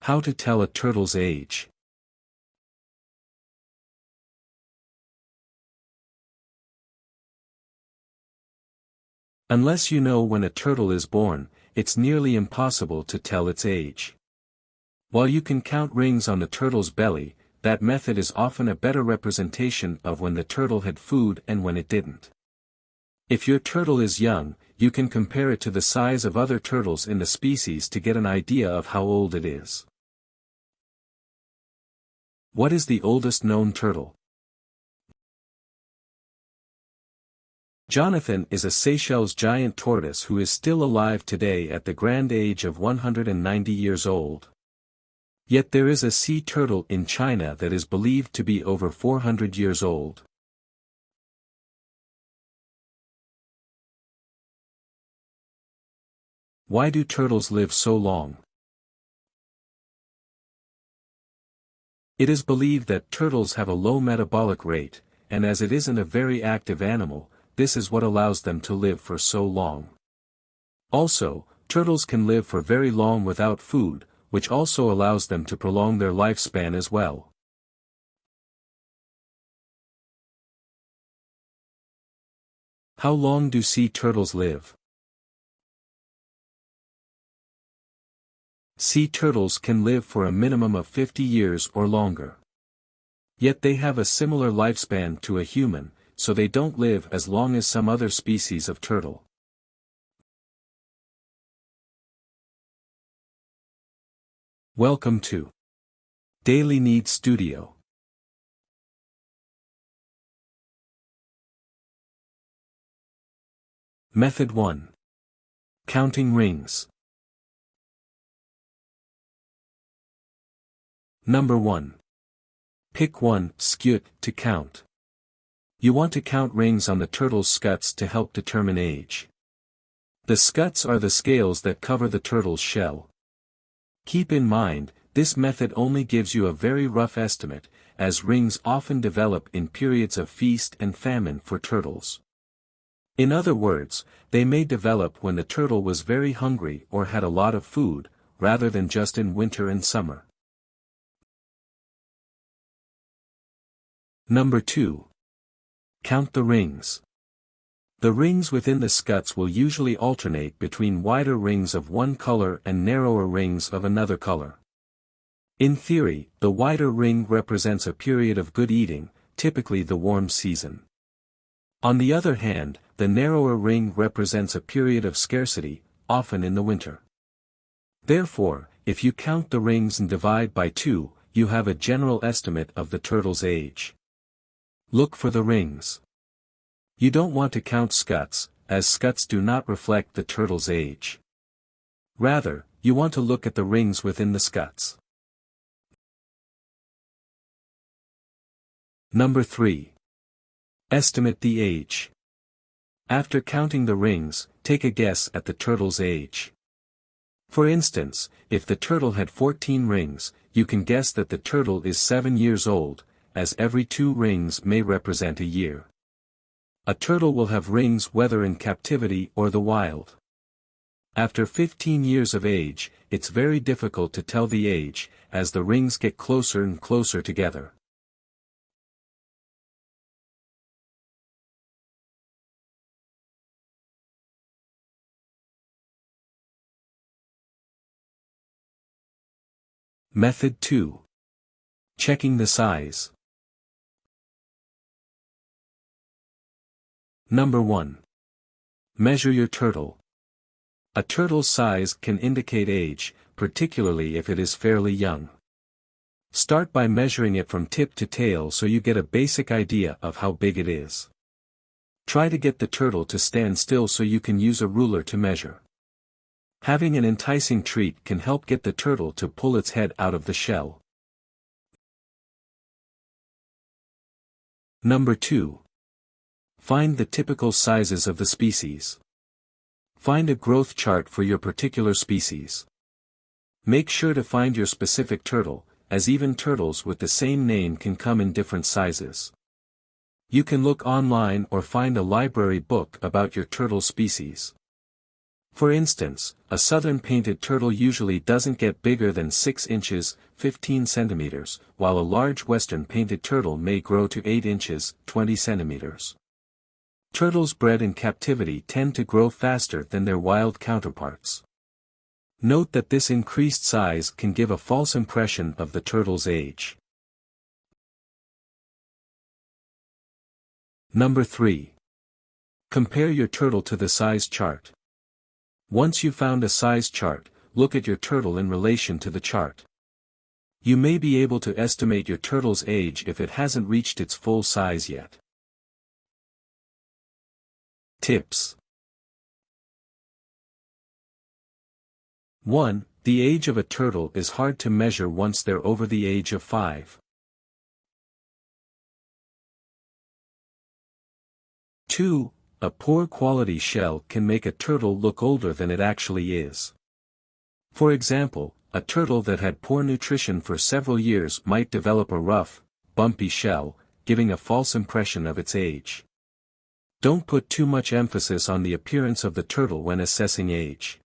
How to tell a turtle's age. Unless you know when a turtle is born, it's nearly impossible to tell its age. While you can count rings on the turtle's belly, that method is often a better representation of when the turtle had food and when it didn't. If your turtle is young, you can compare it to the size of other turtles in the species to get an idea of how old it is. What is the oldest known turtle? Jonathan is a Seychelles giant tortoise who is still alive today at the grand age of 190 years old. Yet there is a sea turtle in China that is believed to be over 400 years old. Why do turtles live so long? It is believed that turtles have a low metabolic rate, and as it isn't a very active animal, this is what allows them to live for so long. Also, turtles can live for very long without food, which also allows them to prolong their lifespan as well. How long do sea turtles live? Sea turtles can live for a minimum of 50 years or longer. Yet they have a similar lifespan to a human, so they don't live as long as some other species of turtle. Welcome to Daily Needs Studio. Method 1. Counting rings. Number 1. Pick one 𝒄𝒏𝒏𝒆 to count. You want to count rings on the turtle's scuts to help determine age. The scuts are the scales that cover the turtle's shell. Keep in mind, this method only gives you a very rough estimate, as rings often develop in periods of feast and famine for turtles. In other words, they may develop when the turtle was very hungry or had a lot of food, rather than just in winter and summer. Number 2. Count the rings. The rings within the scuts will usually alternate between wider rings of one color and narrower rings of another color. In theory, the wider ring represents a period of good eating, typically the warm season. On the other hand, the narrower ring represents a period of scarcity, often in the winter. Therefore, if you count the rings and divide by 2, you have a general estimate of the turtle's age. Look for the rings. You don't want to count scuts, as scuts do not reflect the turtle's age. Rather, you want to look at the rings within the scuts. Number 3. Estimate the age. After counting the rings, take a guess at the turtle's age. For instance, if the turtle had 14 rings, you can guess that the turtle is 7 years old, as every 2 rings may represent a year. A turtle will have rings whether in captivity or the wild. After 15 years of age, it's very difficult to tell the age, as the rings get closer and closer together. Method 2. Checking the size. Number 1. Measure your turtle. A turtle's size can indicate age, particularly if it is fairly young. Start by measuring it from tip to tail so you get a basic idea of how big it is. Try to get the turtle to stand still so you can use a ruler to measure. Having an enticing treat can help get the turtle to pull its head out of the shell. Number 2. Find the typical sizes of the species. Find a growth chart for your particular species. Make sure to find your specific turtle, as even turtles with the same name can come in different sizes. You can look online or find a library book about your turtle species. For instance, a southern painted turtle usually doesn't get bigger than 6 inches, 15 centimeters, while a large western painted turtle may grow to 8 inches, 20 centimeters. Turtles bred in captivity tend to grow faster than their wild counterparts. Note that this increased size can give a false impression of the turtle's age. Number 3. Compare your turtle to the size chart. Once you've found a size chart, look at your turtle in relation to the chart. You may be able to estimate your turtle's age if it hasn't reached its full size yet. Tips. 1. The age of a turtle is hard to measure once they're over the age of 5. 2. A poor quality shell can make a turtle look older than it actually is. For example, a turtle that had poor nutrition for several years might develop a rough, bumpy shell, giving a false impression of its age. Don't put too much emphasis on the appearance of the turtle when assessing age.